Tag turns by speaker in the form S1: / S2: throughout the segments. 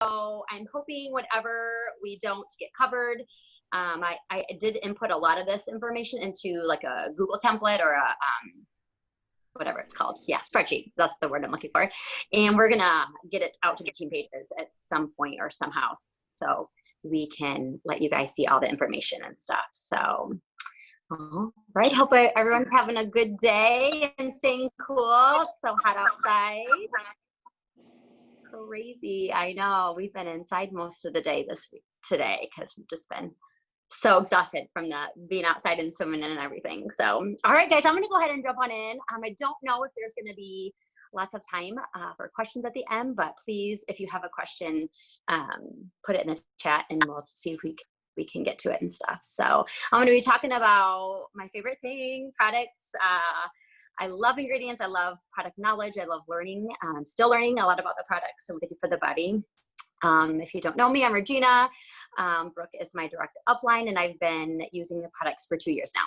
S1: I'm hoping whatever we don't get covered, I did input a lot of this information into like a Google template or a whatever it's called. Yeah, spreadsheet. That's the word I'm looking for. And we're going to get it out to the team pages at some point or somehow. So we can let you guys see all the information and stuff. So, all right. Hope everyone's having a good day and staying cool. It's so hot outside. Crazy. I know. We've been inside most of the day today because we've just been so exhausted from the being outside and swimming and everything. So, all right, guys, I'm going to go ahead and jump on in. I don't know if there's going to be lots of time for questions at the end, but please, if you have a question, put it in the chat and we'll see if we can get to it and stuff. So I'm going to be talking about my favorite thing, products. I love ingredients. I love product knowledge. I love learning. I'm still learning a lot about the products. So thank you for the buddy. If you don't know me, I'm Regina. Brooke is my direct upline, and I've been using the products for 2 years now.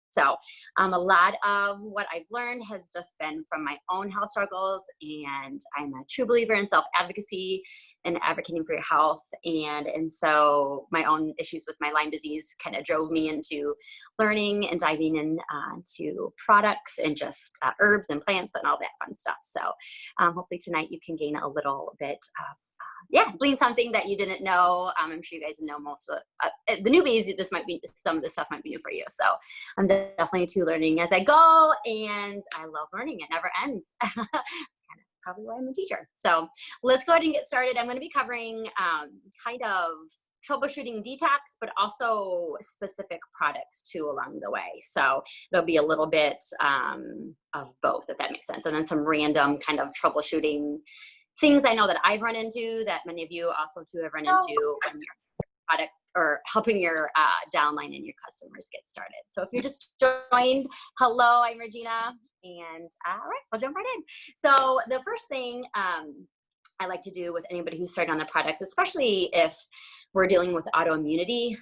S1: So a lot of what I've learned has just been from my own health struggles, and I'm a true believer in self-advocacy and advocating for your health. And so my own issues with my Lyme disease kind of drove me into learning and diving into products and just herbs and plants and all that fun stuff. So hopefully tonight you can gain a little bit of glean something that you didn't know. I'm sure you guys know most of the newbies. Some of this stuff might be new for you. So I'm definitely too learning as I go, and I love learning. It never ends. It's kind of probably why I'm a teacher. So let's go ahead and get started. I'm going to be covering kind of troubleshooting detox, but also specific products too along the way. So it'll be a little bit of both, if that makes sense. And then some random kind of troubleshooting things I know that I've run into that many of you also too have run into when you're product or helping your downline and your customers get started. So if you just joined, hello, I'm Regina, and all right, I'll jump right in. So the first thing I like to do with anybody who's starting on the products, especially if we're dealing with autoimmunity,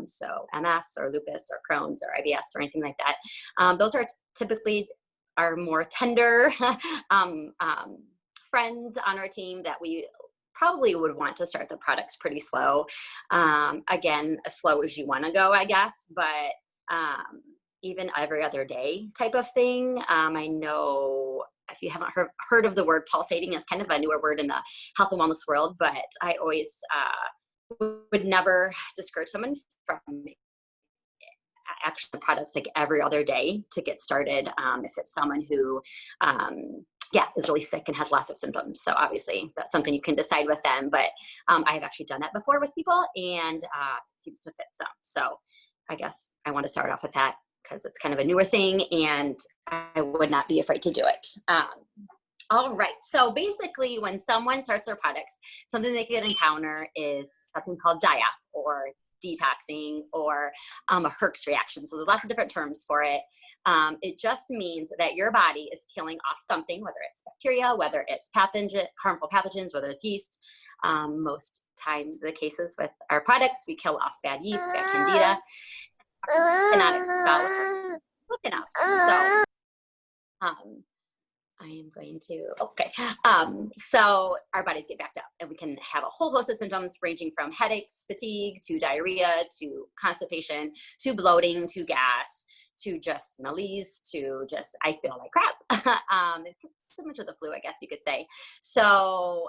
S1: so MS or lupus or Crohn's or IBS or anything like that, those are typically our more tender friends on our team that we probably would want to start the products pretty slow. Again, as slow as you want to go, I guess, but even every other day type of thing. I know if you haven't heard of the word pulsating, it's kind of a newer word in the health and wellness world, but I always would never discourage someone from actual products like every other day to get started. If it's someone who is really sick and has lots of symptoms. So obviously that's something you can decide with them, but I've actually done that before with people, and it seems to fit some. So I guess I want to start off with that because it's kind of a newer thing and I would not be afraid to do it. All right, so basically when someone starts their products, something they can encounter is something called die-off or detoxing or a Herx reaction. So there's lots of different terms for it. It just means that your body is killing off something, whether it's bacteria, whether it's harmful pathogens, whether it's yeast. Most time the cases with our products, we kill off bad yeast, bad candida, and not expel quick enough. So I am going to, okay. So our bodies get backed up and we can have a whole host of symptoms ranging from headaches, fatigue, to diarrhea, to constipation, to bloating, to gas, to just smellies, to just, I feel like crap. It's similar to the flu, I guess you could say. So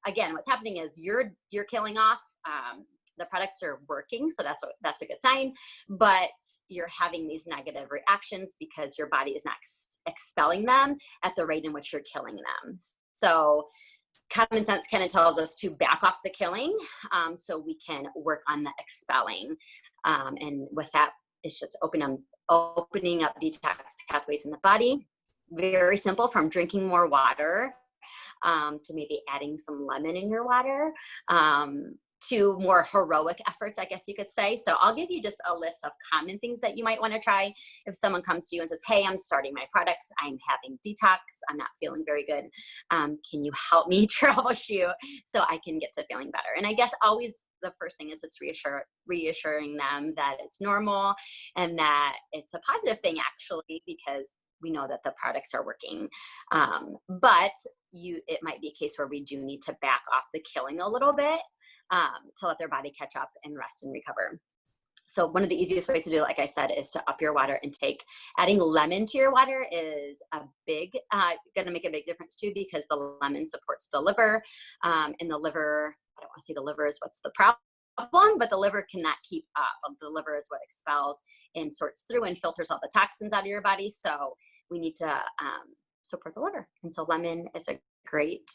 S1: again, what's happening is you're killing off, the products are working, so that's a good sign, but you're having these negative reactions because your body is not expelling them at the rate in which you're killing them. So common sense kind of tells us to back off the killing so we can work on the expelling. And with that, it's just opening up detox pathways in the body. Very simple, from drinking more water to maybe adding some lemon in your water, to more heroic efforts, I guess you could say. So I'll give you just a list of common things that you might want to try if someone comes to you and says, hey, I'm starting my products, I'm having detox, I'm not feeling very good. Can you help me troubleshoot so I can get to feeling better? And I guess always the first thing is just reassuring them that it's normal and that it's a positive thing actually, because we know that the products are working. But it might be a case where we do need to back off the killing a little bit to let their body catch up and rest and recover. So one of the easiest ways to do it, like I said, is to up your water intake. Adding lemon to your water is going to make a big difference too, because the lemon supports the liver, and the liver, I don't want to say the liver is what's the problem, but the liver cannot keep up. The liver is what expels and sorts through and filters all the toxins out of your body. So we need to support the liver. And so lemon is a great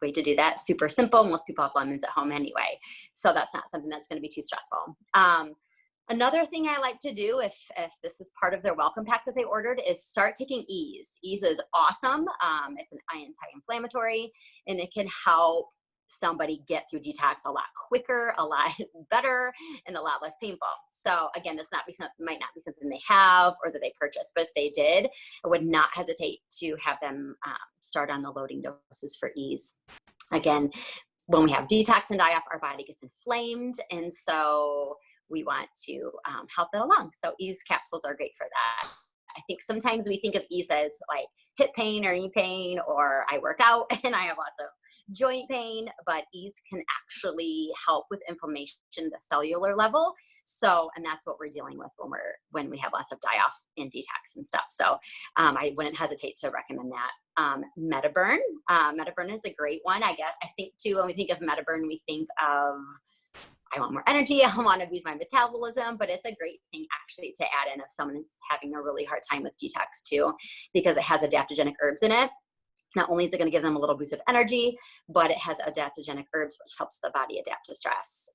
S1: way to do that. Super simple. Most people have lemons at home anyway. So that's not something that's going to be too stressful. Another thing I like to do, if this is part of their welcome pack that they ordered, is start taking Ease. Ease is awesome. It's an anti-inflammatory, and it can help somebody get through detox a lot quicker, a lot better, and a lot less painful. So again, this might not be something they have or that they purchased, but if they did, I would not hesitate to have them start on the loading doses for Ease. Again, when we have detox and die-off, our body gets inflamed, and so we want to help that along. So Ease capsules are great for that. I think sometimes we think of Ease as like hip pain or knee pain, or I work out and I have lots of joint pain, but Ease can actually help with inflammation at the cellular level. So, and that's what we're dealing with when we have lots of die-off and detox and stuff. So I wouldn't hesitate to recommend that. MetaBurn. MetaBurn is a great one. I think too, when we think of MetaBurn, we think of I want more energy, I want to boost my metabolism, but it's a great thing actually to add in if someone is having a really hard time with detox too, because it has adaptogenic herbs in it. Not only is it going to give them a little boost of energy, but it has adaptogenic herbs, which helps the body adapt to stress.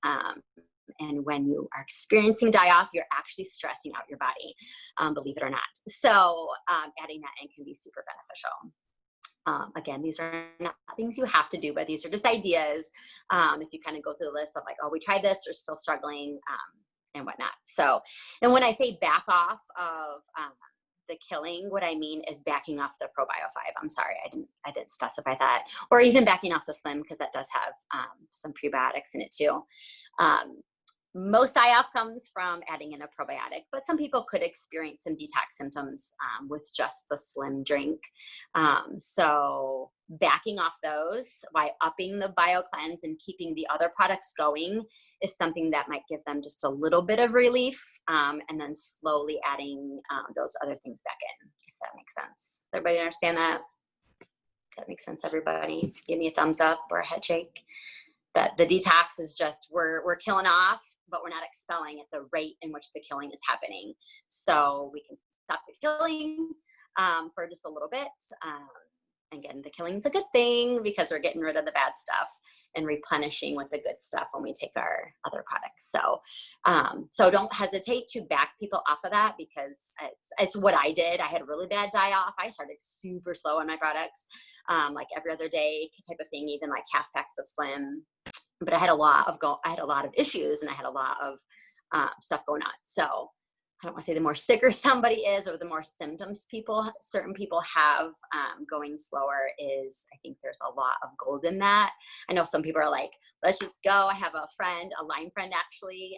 S1: And when you are experiencing die-off, you're actually stressing out your body, believe it or not. So adding that in can be super beneficial. Again, these are not things you have to do, but these are just ideas. If you kind of go through the list of like, oh, we tried this, we're still struggling, and whatnot. So, and when I say back off of the killing, what I mean is backing off the ProBio 5. I'm sorry, I didn't specify that, or even backing off the Slim, because that does have some prebiotics in it too. Most die-off comes from adding in a probiotic, but some people could experience some detox symptoms with just the Slim drink. So backing off those while upping the BioCleanse and keeping the other products going is something that might give them just a little bit of relief, and then slowly adding those other things back in, if that makes sense. Does everybody understand that? That makes sense, everybody? Give me a thumbs up or a head shake. That the detox is just, we're killing off, but we're not expelling at the rate in which the killing is happening. So we can stop the killing for just a little bit. Again, the killing is a good thing because we're getting rid of the bad stuff and replenishing with the good stuff when we take our other products. So, so don't hesitate to back people off of that, because it's what I did. I had a really bad die-off. I started super slow on my products, like every other day type of thing, even like half packs of Slim. But I had a lot of issues, and I had a lot of stuff going on. So I don't want to say the more sicker somebody is, or the more symptoms certain people have going slower is, I think there's a lot of gold in that. I know some people are like, let's just go. I have a Lyme friend actually,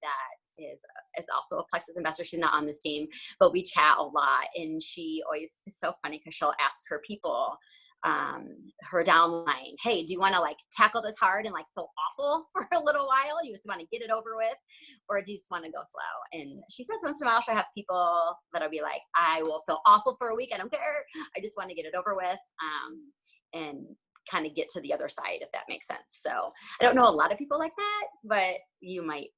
S1: that is also a Plexus investor. She's not on this team, but we chat a lot, and she always is so funny because she'll ask her people, her downline, hey, do you want to like tackle this hard and like feel awful for a little while? You just want to get it over with, or do you just want to go slow? And she says once in a while she'll have people that'll be like, I will feel awful for a week, I don't care, I just want to get it over with, and kind of get to the other side, if that makes sense. So I don't know a lot of people like that, but you might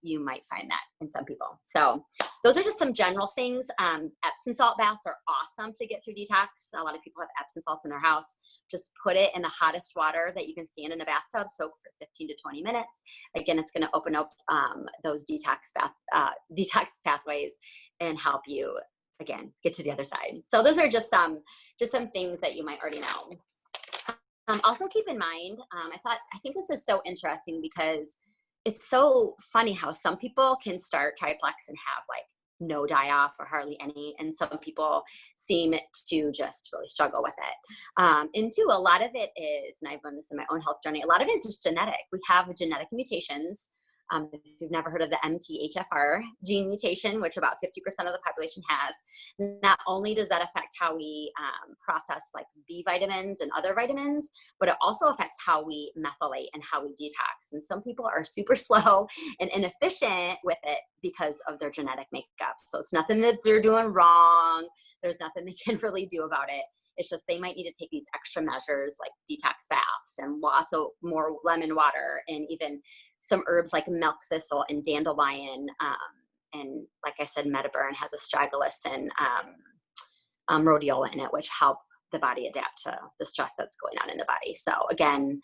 S1: find that in some people. So those are just some general things. Epsom salt baths are awesome to get through detox. A lot of people have Epsom salts in their house. Just put it in the hottest water that you can stand in a bathtub, soak for 15 to 20 minutes. Again, it's going to open up those detox pathways and help you, again, get to the other side. So those are just some things that you might already know. Also keep in mind, I think this is so interesting because it's so funny how some people can start Triplex and have like no die-off or hardly any, and some people seem to just really struggle with it. And two, a lot of it is, and I've learned this in my own health journey, a lot of it is just genetic. We have genetic mutations If you've never heard of the MTHFR gene mutation, which about 50% of the population has, not only does that affect how we process like B vitamins and other vitamins, but it also affects how we methylate and how we detox. And some people are super slow and inefficient with it because of their genetic makeup. So it's nothing that they're doing wrong. There's nothing they can really do about it. It's just they might need to take these extra measures like detox baths and lots of more lemon water, and even some herbs like milk thistle and dandelion. And like I said, Metaburn has astragalus and rhodiola in it, which help the body adapt to the stress that's going on in the body. So again,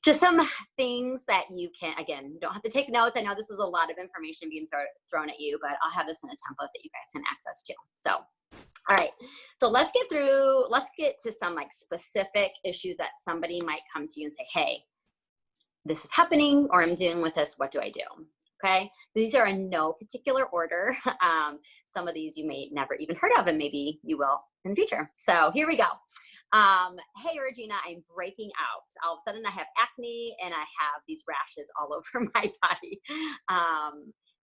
S1: just some things that you can, again, you don't have to take notes. I know this is a lot of information being thrown at you, but I'll have this in a template that you guys can access to. So, all right. So let's get to some like specific issues that somebody might come to you and say, hey, this is happening, or I'm dealing with this. What do I do? Okay. These are in no particular order. Some of these you may never even heard of, and maybe you will in the future. So here we go. Hey, Regina, I'm breaking out. All of a sudden I have acne and I have these rashes all over my body.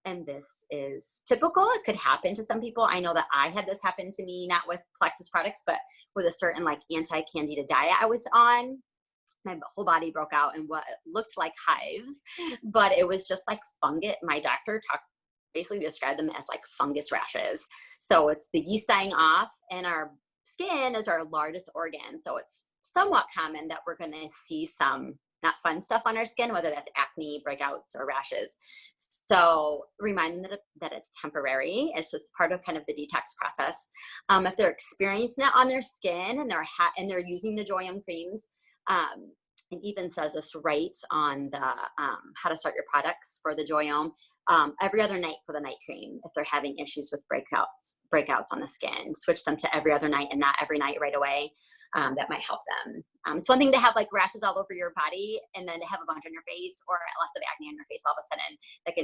S1: And this is typical. It could happen to some people. I know that I had this happen to me, not with Plexus products, but with a certain like anti-candida diet I was on. My whole body broke out in what looked like hives, but it was just like fungus. My doctor basically described them as like fungus rashes. So it's the yeast dying off, and our skin is our largest organ. So it's somewhat common that we're going to see some not fun stuff on our skin, whether that's acne, breakouts, or rashes. So remind them that it's temporary. It's just part of kind of the detox process. If they're experiencing it on their skin and they're using the Joyum creams, it even says this right on the how to start your products for the Joyum, every other night for the night cream. If they're having issues with breakouts on the skin, switch them to every other night and not every night right away. That might help them. It's one thing to have like rashes all over your body and then to have a bunch on your face or lots of acne on your face all of a sudden. That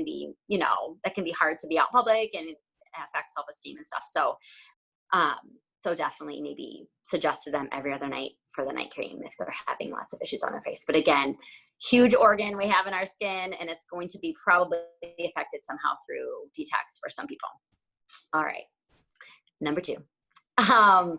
S1: can be hard to be out in public, and it affects self-esteem and stuff. So so definitely maybe suggest to them every other night for the night cream if they're having lots of issues on their face. But again, huge organ we have in our skin, and it's going to be probably affected somehow through detox for some people. All right. Number 2. I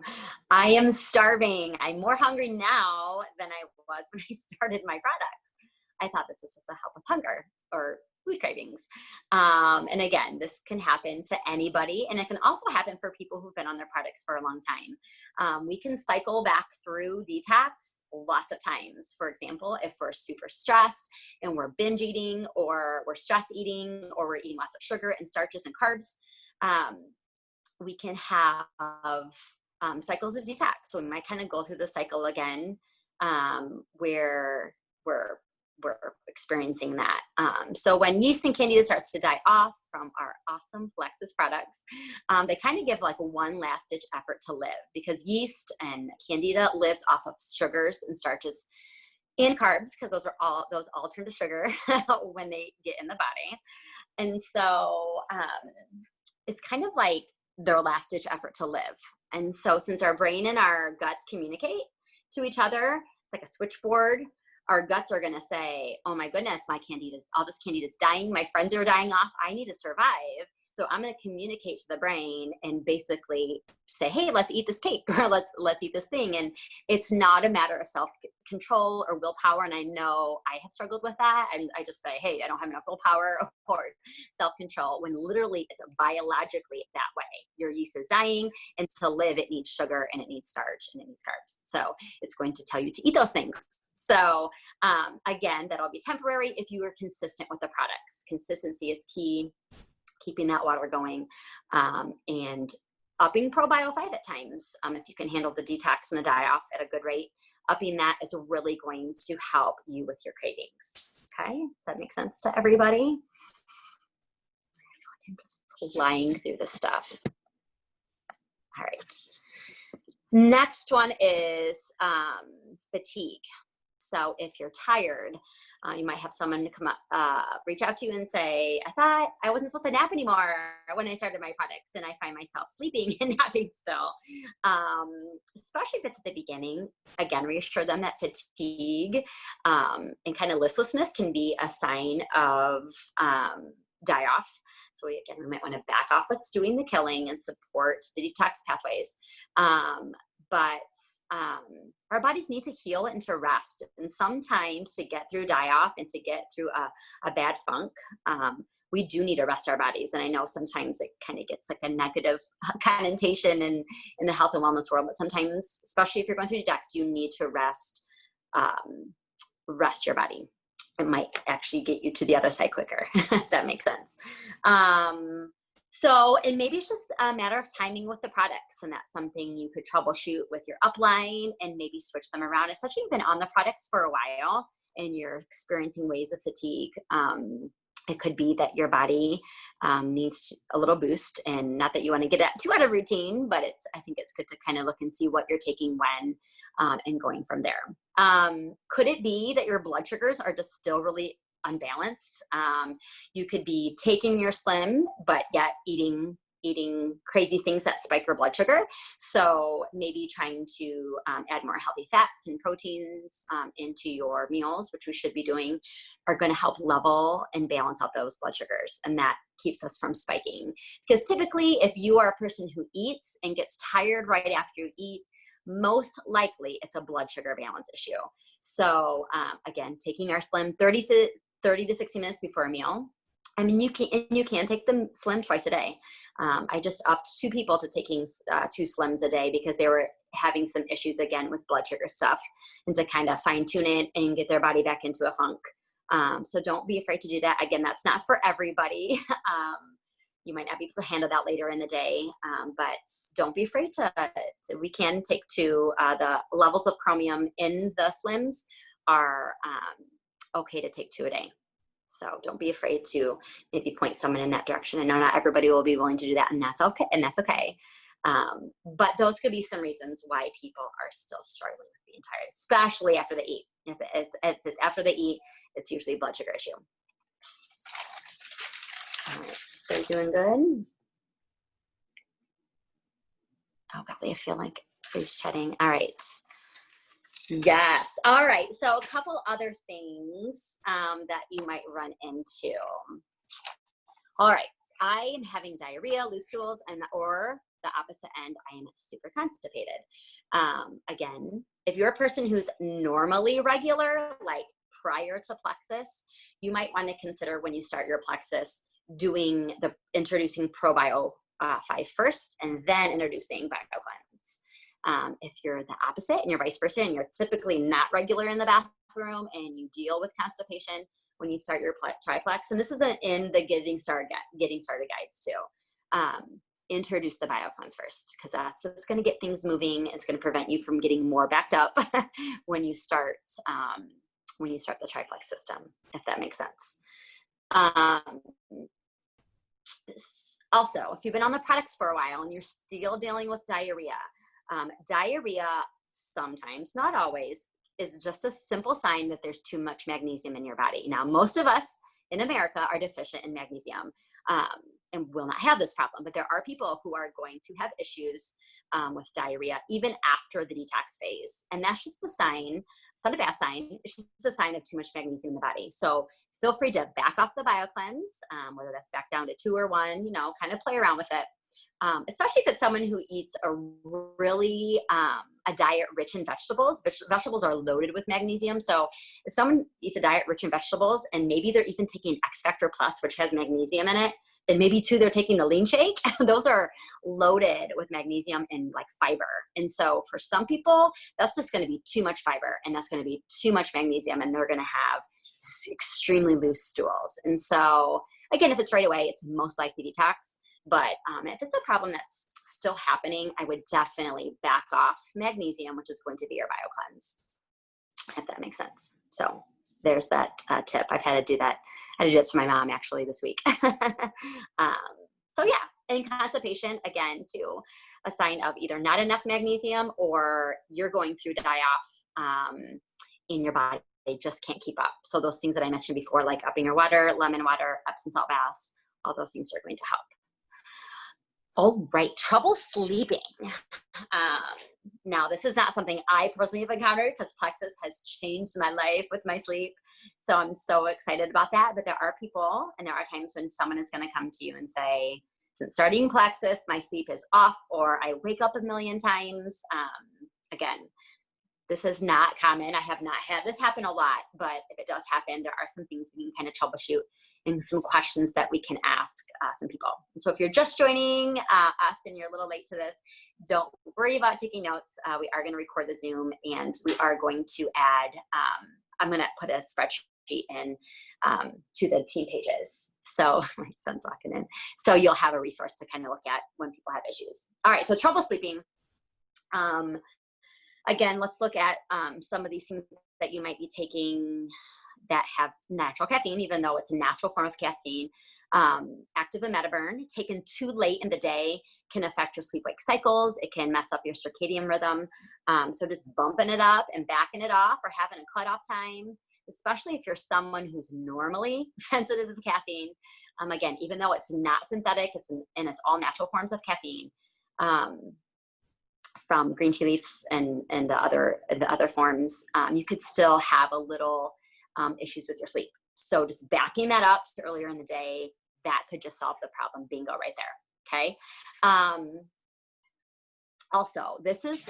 S1: am starving. I'm more hungry now than I was when I started my products. I thought this was supposed to help with hunger or food cravings. And again, this can happen to anybody, and it can also happen for people who've been on their products for a long time. We can cycle back through detox lots of times. For example, if we're super stressed and we're binge eating, or we're stress eating, or we're eating lots of sugar and starches and carbs, we can have cycles of detox. So we might kind of go through the cycle again, where we're experiencing that. So when yeast and candida starts to die off from our awesome Plexus products, they kind of give like one last ditch effort to live, because yeast and candida lives off of sugars and starches and carbs, because those all turn to sugar when they get in the body. And so it's kind of like their last ditch effort to live. And so since our brain and our guts communicate to each other, it's like a switchboard. Our guts are going to say, oh my goodness, all this candida is dying. My friends are dying off. I need to survive. So I'm going to communicate to the brain and basically say, hey, let's eat this cake, or let's eat this thing. And it's not a matter of self-control or willpower. And I know I have struggled with that. And I just say, hey, I don't have enough willpower or self-control, when literally it's biologically that way. Your yeast is dying, and to live, it needs sugar and it needs starch and it needs carbs. So it's going to tell you to eat those things. So again, that'll be temporary if you are consistent with the products. Consistency is key. Keeping that water going, and upping Probio 5 at times. If you can handle the detox and the die-off at a good rate, upping that is really going to help you with your cravings. Okay, that makes sense to everybody? I'm just flying through this stuff. All right. Next one is fatigue. So if you're tired, You might have someone come up, reach out to you and say, I thought I wasn't supposed to nap anymore when I started my products, and I find myself sleeping and napping still. Um, Especially if it's at the beginning. Again, reassure them that fatigue and kind of listlessness can be a sign of die off. So again, we might want to back off what's doing the killing and support the detox pathways. But our bodies need to heal and to rest. And sometimes to get through die off and to get through a bad funk, we do need to rest our bodies. And I know sometimes it kind of gets like a negative connotation in the health and wellness world, but sometimes, especially if you're going through detox, you need to rest your body. It might actually get you to the other side quicker, if that makes sense. And maybe it's just a matter of timing with the products, and that's something you could troubleshoot with your upline and maybe switch them around, especially if you've been on the products for a while and you're experiencing waves of fatigue. It could be that your body needs a little boost, and not that you want to get that too out of routine, but I think it's good to kind of look and see what you're taking when and going from there. Could it be that your blood sugars are just still really unbalanced? You could be taking your Slim, but yet eating crazy things that spike your blood sugar. So maybe trying to add more healthy fats and proteins into your meals, which we should be doing, are going to help level and balance out those blood sugars. And that keeps us from spiking. Because typically, if you are a person who eats and gets tired right after you eat, most likely it's a blood sugar balance issue. So again, taking our Slim 30 to 60 minutes before a meal. I mean, you can take the Slim twice a day. I just upped 2 people to taking 2 Slims a day because they were having some issues again with blood sugar stuff, and to kind of fine tune it and get their body back into a funk. So don't be afraid to do that. Again, that's not for everybody. You might not be able to handle that later in the day, but don't be afraid we can take 2. The levels of chromium in the Slims are okay to take 2 a day. So don't be afraid to maybe point someone in that direction. I know not everybody will be willing to do that, and that's okay. But those could be some reasons why people are still struggling with being tired, especially after they eat. If it's after they eat, it's usually a blood sugar issue. All right, so they're doing good. Oh, golly, I feel like they're just chatting. All right. Yes. All right. So a couple other things that you might run into. All right. I am having diarrhea, loose stools, or the opposite end, I am super constipated. Again, if you're a person who's normally regular, like prior to Plexus, you might want to consider when you start your Plexus introducing ProBio 5 first, and then introducing BioCleanse. If you're the opposite and you're vice versa, and you're typically not regular in the bathroom and you deal with constipation when you start your triplex, and this isn't in the getting started guides too, introduce the BioCleanse first, because that's just going to get things moving. It's going to prevent you from getting more backed up when you start the triplex system, if that makes sense. Also, if you've been on the products for a while and you're still dealing with diarrhea, diarrhea sometimes, not always, is just a simple sign that there's too much magnesium in your body. Now, most of us in America are deficient in magnesium and will not have this problem, but there are people who are going to have issues with diarrhea even after the detox phase. And that's just the sign. It's not a bad sign. It's just a sign of too much magnesium in the body. So feel free to back off the BioCleanse, whether that's back down to 2 or 1, kind of play around with it. Especially if it's someone who eats a diet rich in vegetables. Vegetables are loaded with magnesium. So if someone eats a diet rich in vegetables and maybe they're even taking X Factor Plus, which has magnesium in it, and maybe too, they're taking the lean shake, those are loaded with magnesium and like fiber. And so for some people, that's just going to be too much fiber, and that's going to be too much magnesium, and they're going to have extremely loose stools. And so again, if it's right away, it's most likely detox. But if it's a problem that's still happening, I would definitely back off magnesium, which is going to be your BioCleanse, if that makes sense. So there's that tip. I've had to do that. I had to do that to my mom actually this week. So yeah, and constipation, again, too, a sign of either not enough magnesium or you're going through die-off in your body just can't keep up. So those things that I mentioned before, like upping your water, lemon water, Epsom salt baths, all those things are going to help. All right, trouble sleeping. Now, this is not something I personally have encountered because Plexus has changed my life with my sleep. So I'm so excited about that. But there are people, and there are times when someone is going to come to you and say, since starting Plexus, my sleep is off, or I wake up a million times. Again, this is not common. I have not had this happen a lot, but if it does happen, there are some things we can kind of troubleshoot and some questions that we can ask some people. And so if you're just joining us and you're a little late to this, don't worry about taking notes. We are going to record the Zoom, and we are going to add, I'm going to put a spreadsheet in to the team pages. So my son's walking in. So you'll have a resource to kind of look at when people have issues. All right, so trouble sleeping. Again, let's look at some of these things that you might be taking that have natural caffeine, even though it's a natural form of caffeine. Active emetaburn, taken too late in the day, can affect your sleep-wake cycles. It can mess up your circadian rhythm. So just bumping it up and backing it off, or having a cutoff time, especially if you're someone who's normally sensitive to caffeine. Again, even though it's not synthetic, and it's all natural forms of caffeine. From green tea leaves and the other forms, you could still have a little issues with your sleep. So just backing that up to earlier in the day, that could just solve the problem. Bingo, right there. Okay. Also, this is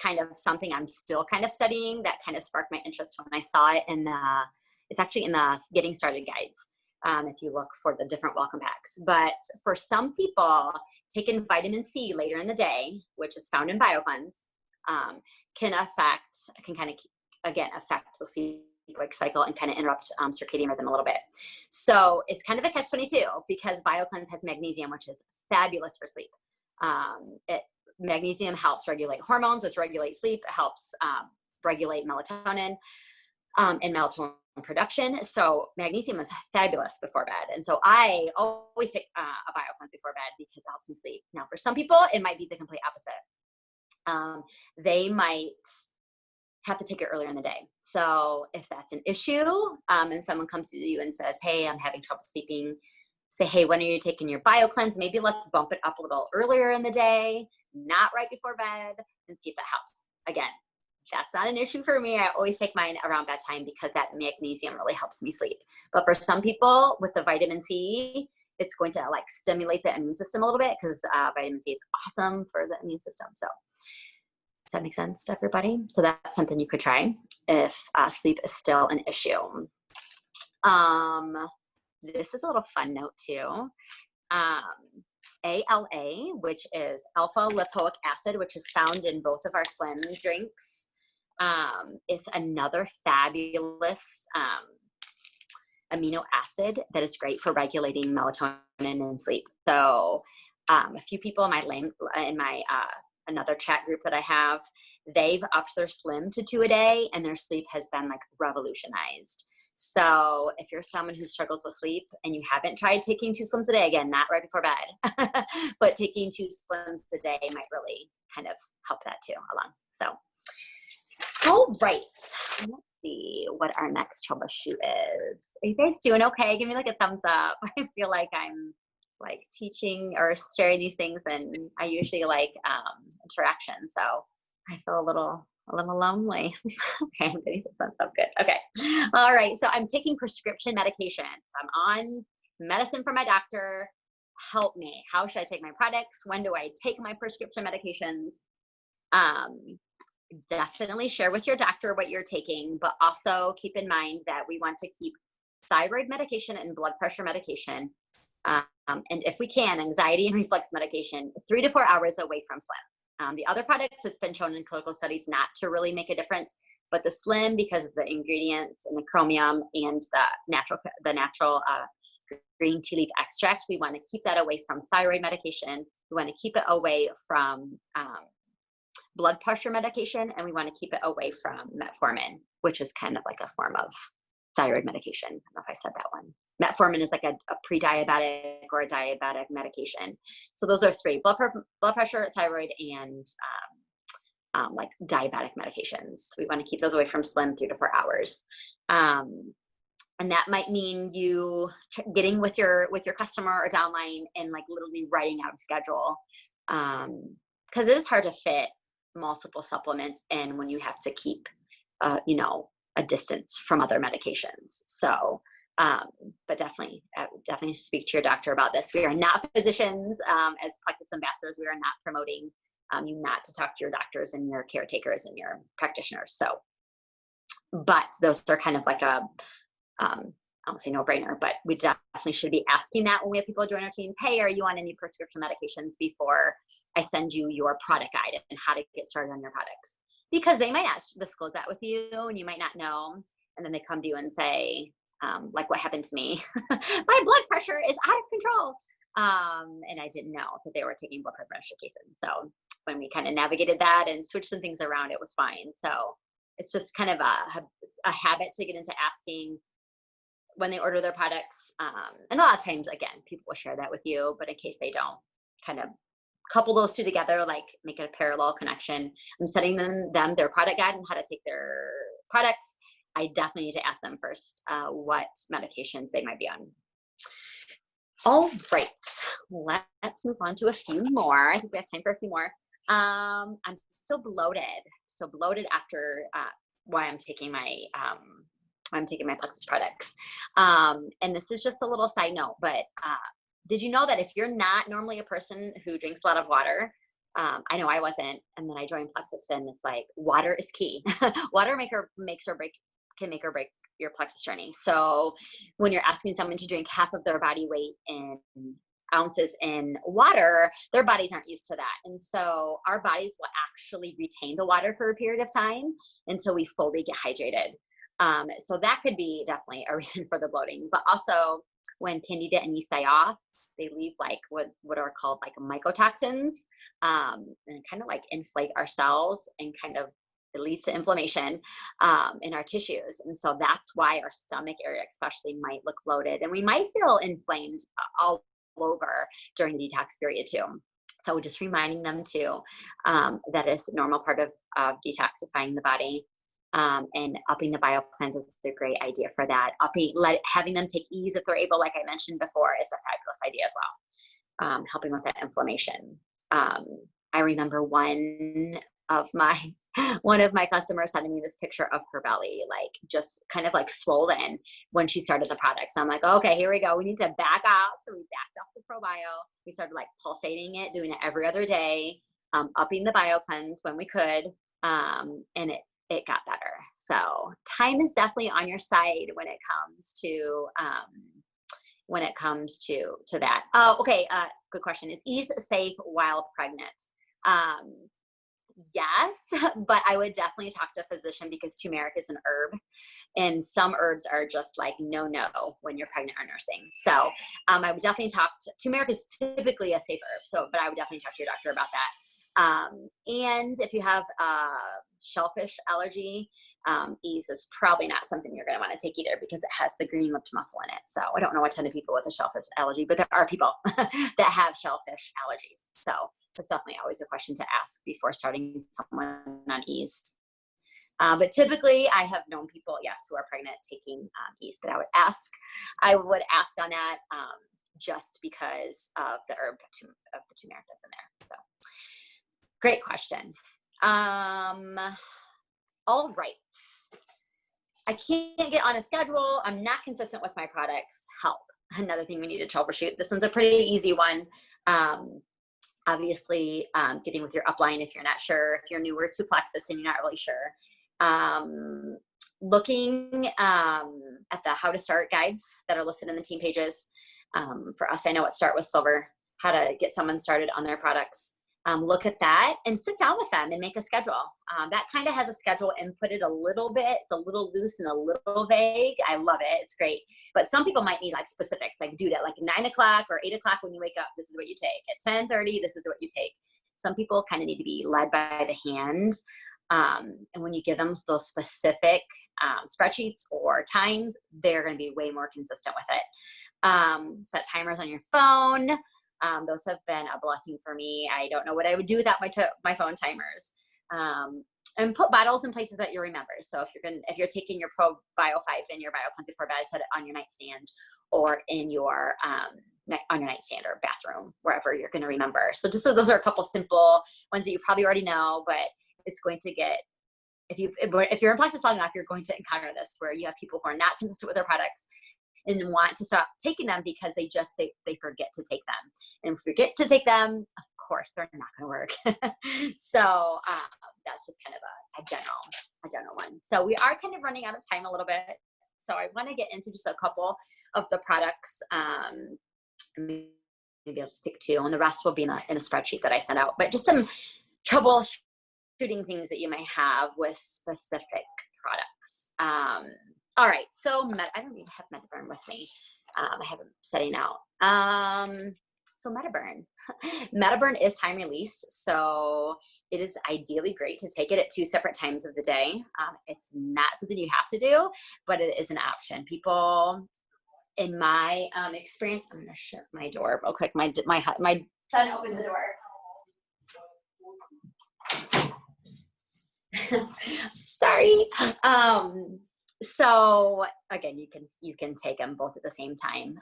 S1: kind of something I'm still kind of studying that kind of sparked my interest when I saw it it's actually in the getting started guides. If you look for the different welcome packs. But for some people, taking vitamin C later in the day, which is found in BioCleanse, can kind of, again, affect the sleep-wake cycle and kind of interrupt circadian rhythm a little bit. So it's kind of a catch-22 because BioCleanse has magnesium, which is fabulous for sleep. Magnesium helps regulate hormones, which regulate sleep. It helps regulate melatonin and melatonin production. So magnesium is fabulous before bed. And so I always take a BioCleanse before bed because it helps me sleep. Now, for some people, it might be the complete opposite. They might have to take it earlier in the day. So if that's an issue, and someone comes to you and says, hey, I'm having trouble sleeping, say, hey, when are you taking your BioCleanse? Maybe let's bump it up a little earlier in the day, not right before bed, and see if that helps. Again, that's not an issue for me. I always take mine around bedtime because that magnesium really helps me sleep. But for some people with the vitamin C, it's going to like stimulate the immune system a little bit because vitamin C is awesome for the immune system. So does that make sense to everybody? So that's something you could try if sleep is still an issue. This is a little fun note too. ALA, which is alpha lipoic acid, which is found in both of our Slim drinks, is another fabulous amino acid that is great for regulating melatonin and sleep. So a few people in my another chat group that I have, they've upped their Slim to 2 a day, and their sleep has been like revolutionized. So if you're someone who struggles with sleep and you haven't tried taking 2 Slims a day, again, not right before bed, but taking 2 Slims a day might really kind of help that too along. So, all right. Let's see what our next troubleshoot is. Are you guys doing okay? Give me like a thumbs up. I feel like I'm like teaching or sharing these things, and I usually like interaction. So I feel a little lonely. Okay, I'm getting some thumbs up. Good. Okay. All right. So I'm taking prescription medication. I'm on medicine from my doctor. Help me. How should I take my products? When do I take my prescription medications? Definitely share with your doctor what you're taking, but also keep in mind that we want to keep thyroid medication and blood pressure medication, and if we can, anxiety and reflux medication 3 to 4 hours away from Slim. The other products, it's been shown in clinical studies not to really make a difference, but the Slim, because of the ingredients and the chromium and the natural green tea leaf extract, we want to keep that away from thyroid medication. We want to keep it away from blood pressure medication, and we want to keep it away from metformin, which is kind of like a form of thyroid medication. I don't know if I said that one. Metformin is like a pre-diabetic or a diabetic medication. So those are 3: blood pressure, thyroid, and like diabetic medications. We want to keep those away from Slim 3 to 4 hours. And that might mean you getting with your customer or downline and like literally writing out a schedule. Because it is hard to fit multiple supplements in when you have to keep, a distance from other medications. So, but definitely speak to your doctor about this. We are not physicians. As Plexus ambassadors, we are not promoting you not to talk to your doctors and your caretakers and your practitioners. So, but those are kind of like I won't say no brainer, but we definitely should be asking that when we have people join our teams. Hey, are you on any prescription medications before I send you your product guide and how to get started on your products? Because they might not disclose that with you and you might not know. And then they come to you and say, like what happened to me, my blood pressure is out of control. And I didn't know that they were taking blood pressure medication. So when we kind of navigated that and switched some things around, it was fine. So it's just kind of a habit to get into asking when they order their products. And a lot of times, again, people will share that with you, but in case they don't, kind of couple those two together, like make it a parallel connection. I'm sending them their product guide and how to take their products. I definitely need to ask them first what medications they might be on. All right, let's move on to a few more. I think we have time for a few more. I'm so bloated after why I'm taking my Plexus products. And this is just a little side note, but did you know that if you're not normally a person who drinks a lot of water, I know I wasn't, and then I joined Plexus and it's like, water is key. Water can make or break your Plexus journey. So when you're asking someone to drink half of their body weight in ounces in water, their bodies aren't used to that. And so our bodies will actually retain the water for a period of time until we fully get hydrated. So that could be definitely a reason for the bloating, but also when candida and yeast die off, they leave like what are called like mycotoxins, and kind of like inflate our cells and kind of it leads to inflammation in our tissues. And so that's why our stomach area especially might look bloated and we might feel inflamed all over during the detox period too. So just reminding them too, that is a normal part of detoxifying the body. And upping the BioCleanse is a great idea for that. Having them take ease if they're able, like I mentioned before, is a fabulous idea as well. Helping with that inflammation. I remember one of my customers sending me this picture of her belly, like just kind of like swollen when she started the product. So I'm like, okay, here we go. We need to back off. So we backed off the ProBio. We started like pulsating it, doing it every other day, upping the BioCleanse when we could. And it got better. So time is definitely on your side when it comes to that. Oh, okay. Good question. Is ease safe while pregnant? Yes, but I would definitely talk to a physician because turmeric is an herb and some herbs are just like no when you're pregnant or nursing. So I would definitely turmeric is typically a safe herb. But I would definitely talk to your doctor about that. And if you have shellfish allergy, ease is probably not something you're going to want to take either because it has the green lipped mussel in it. So I don't know a ton of people with a shellfish allergy, but there are people that have shellfish allergies. So that's definitely always a question to ask before starting someone on ease. But typically I have known people, yes, who are pregnant taking ease, but I would ask on that just because of the herb of the turmeric that's in there. So great question. All right. I can't get on a schedule. I'm not consistent with my products. Help. Another thing we need to troubleshoot. This one's a pretty easy one. Obviously, getting with your upline if you're not sure, if you're newer to Plexus and you're not really sure. Looking at the how to start guides that are listed in the team pages. For us, I know what Start with Silver, how to get someone started on their products. Look at that and sit down with them and make a schedule. That kind of has a schedule inputted a little bit. It's a little loose and a little vague. I love it. It's great. But some people might need like specifics, like do that like 9 o'clock or 8 o'clock when you wake up. This is what you take. At 10:30, this is what you take. Some people kind of need to be led by the hand. And when you give them those specific spreadsheets or times, they're going to be way more consistent with it. Set timers on your phone. Those have been a blessing for me. I don't know what I would do without my phone timers. And put bottles in places that you remember. So if you're taking your Pro Bio 5 in your BioCleanse before bed, set it on your nightstand or in your on your nightstand or bathroom, wherever you're going to remember. So those are a couple simple ones that you probably already know, but it's going to get, if you're in Plexus long enough, you're going to encounter this where you have people who are not consistent with their products and want to stop taking them because they forget to take them. And forget to take them, of course, they're not going to work. So that's just kind of a general one. So we are kind of running out of time a little bit. So I want to get into just a couple of the products. Maybe I'll just pick two, and the rest will be in a spreadsheet that I sent out. But just some troubleshooting things that you may have with specific products. All right, so I don't even have Metaburn with me. I have it setting out. So Metaburn. Metaburn is time released, so it is ideally great to take it at 2 separate times of the day. It's not something you have to do, but it is an option. People, in my experience, I'm gonna shut my door real quick. My son opened the door. Sorry. So again, you can take them both at the same time.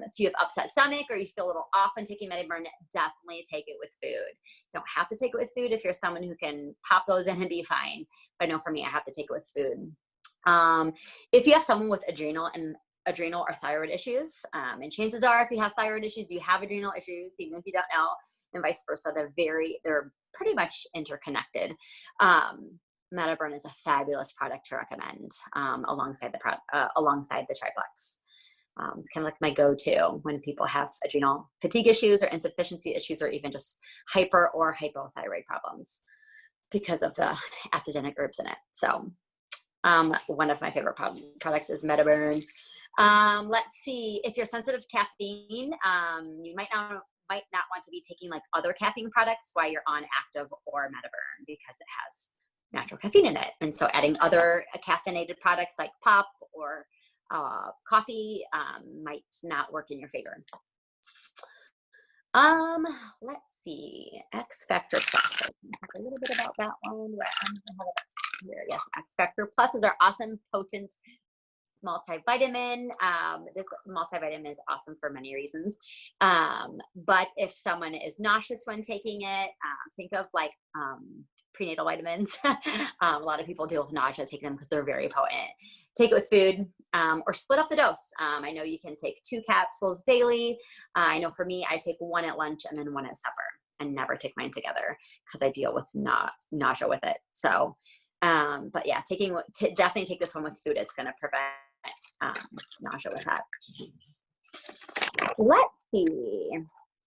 S1: If you have upset stomach or you feel a little off when taking Metaburn, definitely take it with food. You don't have to take it with food if you're someone who can pop those in and be fine. But I know for me, I have to take it with food. If you have someone with adrenal or thyroid issues, and chances are if you have thyroid issues, you have adrenal issues, even if you don't know, and vice versa. They're pretty much interconnected. Metaburn is a fabulous product to recommend alongside the Triplex. It's kind of like my go-to when people have adrenal fatigue issues or insufficiency issues, or even just hyper or hypothyroid problems because of the adaptogenic herbs in it. So one of my favorite products is Metaburn. Let's see, if you're sensitive to caffeine, you might not want to be taking like other caffeine products while you're on active or Metaburn because it has natural caffeine in it. And so adding other caffeinated products like pop or coffee might not work in your favor. Let's see, X Factor Plus. Talk a little bit about that one. Yes, X Factor Pluses are awesome, potent multivitamin. This multivitamin is awesome for many reasons. But if someone is nauseous when taking it, think of like prenatal vitamins. A lot of people deal with nausea taking them because they're very potent. Take it with food, or split up the dose. I know you can take 2 capsules daily. I know for me, I take 1 at lunch and then 1 at supper. I never take mine together because I deal with nausea with it. So, but yeah, definitely take this one with food. It's going to prevent nausea with that. Let's see.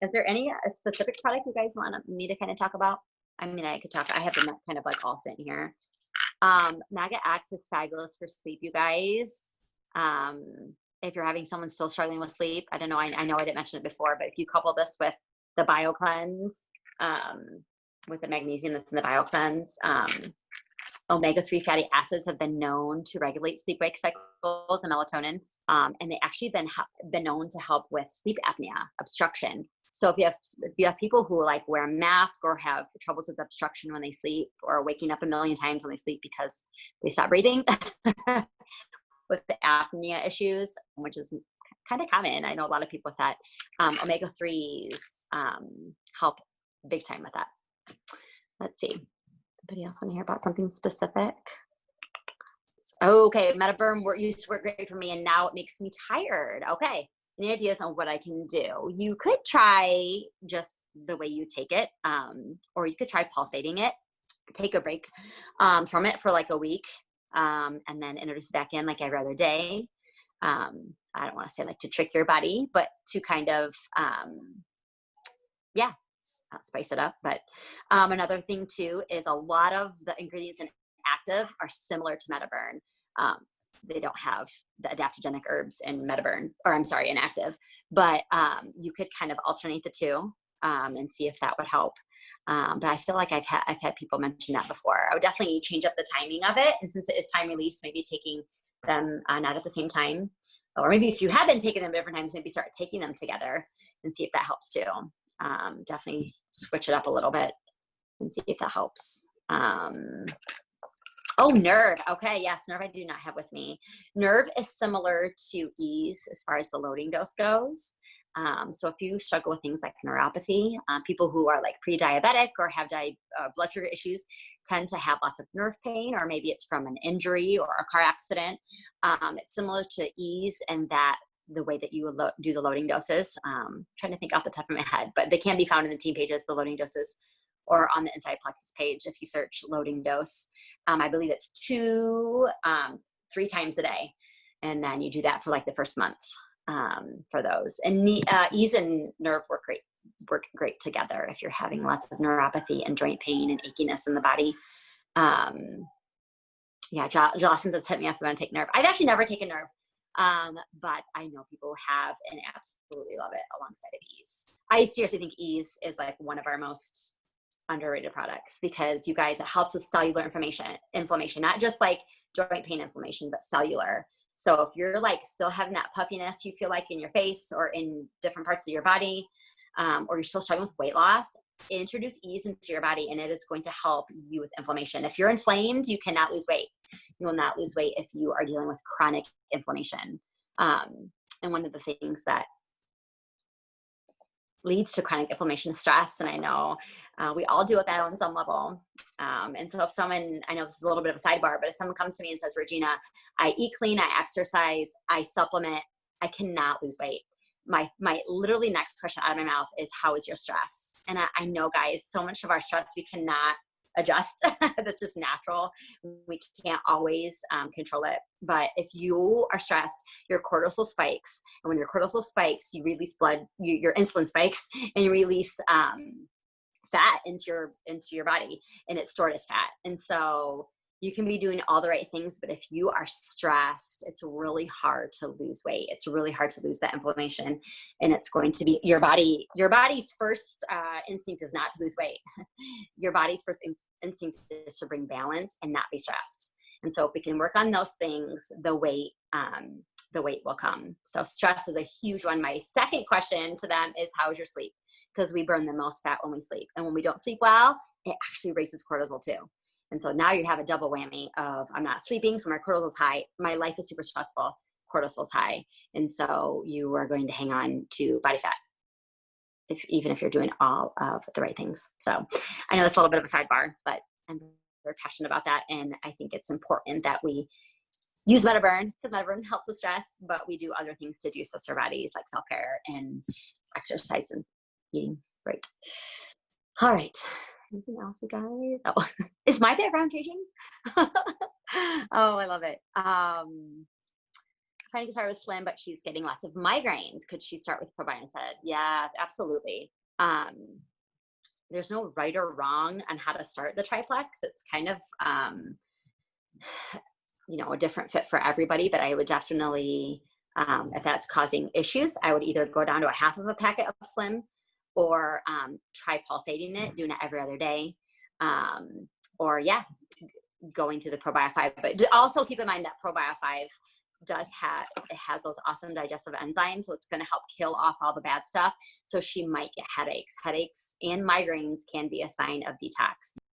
S1: Is there any specific product you guys want me to kind of talk about? I mean, I have them kind of like all sitting here. Maga X is fabulous for sleep, you guys. If you're having someone still struggling with sleep, I don't know, I know I didn't mention it before, but if you couple this with the BioCleanse, with the magnesium that's in the BioCleanse, omega-3 fatty acids have been known to regulate sleep-wake cycles and melatonin, and they actually been known to help with sleep apnea, obstruction. So if you have people who like wear a mask or have troubles with obstruction when they sleep, or waking up a million times when they sleep because they stop breathing, with the apnea issues, which is kind of common. I know a lot of people with that. Omega-3s help big time with that. Let's see. Anybody else want to hear about something specific? Okay, Metaburn used to work great for me, and now it makes me tired. Okay. Any ideas on what I can do? You could try just the way you take it, or you could try pulsating it. Take a break from it for like a week, and then introduce it back in like every other day. I don't want to say like to trick your body, but to kind of, spice it up. But another thing too is a lot of the ingredients in active are similar to Metaburn. They don't have the adaptogenic herbs in Metaburn, or I'm sorry, in active, but you could kind of alternate the two and see if that would help. But I feel like I've had people mention that before. I would definitely change up the timing of it. And since it is time release, maybe taking them not at the same time, or maybe if you have been taking them at different times, maybe start taking them together and see if that helps too. Definitely switch it up a little bit and see if that helps. Oh, Nerve. Okay, yes, Nerve I do not have with me. Nerve is similar to Ease as far as the loading dose goes. So if you struggle with things like neuropathy, people who are like pre-diabetic or have blood sugar issues tend to have lots of nerve pain, or maybe it's from an injury or a car accident. It's similar to Ease in that the way that you do the loading doses. Trying to think off the top of my head, but they can be found in the team pages, the loading doses, or on the Inside Plexus page if you search loading dose. I believe it's 3 times a day. And then you do that for like the first month for those. And Ease and Nerve work great together if you're having lots of neuropathy and joint pain and achiness in the body. Yeah, Jocelyn says, hit me up if you want to take Nerve. I've actually never taken Nerve, but I know people have and absolutely love it alongside of Ease. I seriously think Ease is like one of our most underrated products, because you guys, it helps with cellular inflammation, not just like joint pain inflammation, but cellular. So if you're like still having that puffiness you feel like in your face or in different parts of your body, or you're still struggling with weight loss, introduce Ease into your body and it is going to help you with inflammation. If you're inflamed, you cannot lose weight. You will not lose weight if you are dealing with chronic inflammation. And one of the things that leads to chronic inflammation is stress. And I know we all deal with that on some level. And so if someone, I know this is a little bit of a sidebar, but if someone comes to me and says, Regina, I eat clean, I exercise, I supplement, I cannot lose weight. My literally next question out of my mouth is, how is your stress? And I know, guys, so much of our stress we cannot adjust. That's just natural. We can't always control it. But if you are stressed, your cortisol spikes. And when your cortisol spikes, you release your insulin spikes, and you release fat into your body, and it's stored as fat. And so you can be doing all the right things, but if you are stressed, it's really hard to lose weight. It's really hard to lose that inflammation, and it's going to be your body's first instinct is not to lose weight. Your body's first instinct is to bring balance and not be stressed. And so if we can work on those things, the weight will come. So stress is a huge one. My second question to them is, how is your sleep? Because we burn the most fat when we sleep. And when we don't sleep well, it actually raises cortisol too. And so now you have a double whammy of, I'm not sleeping, so my cortisol is high. My life is super stressful. Cortisol is high. And so you are going to hang on to body fat, even if you're doing all of the right things. So I know that's a little bit of a sidebar, but I'm very passionate about that. And I think it's important that we use MetaBurn, because MetaBurn helps with stress, but we do other things to juice our bodies, like self-care and exercise and eating right. All right. Anything else, you guys? Oh, is my background changing? Oh, I love it. Trying to get started with Slim, but she's getting lots of migraines. Could she start with Probiotic? Yes, absolutely. There's no right or wrong on how to start the triplex. It's kind of, a different fit for everybody, but I would definitely, if that's causing issues, I would either go down to a half of a packet of Slim, or try pulsating it, doing it every other day, or going through the Probio 5. But also keep in mind that Probio 5 has those awesome digestive enzymes, so it's going to help kill off all the bad stuff. So she might get headaches and migraines can be a sign of detox.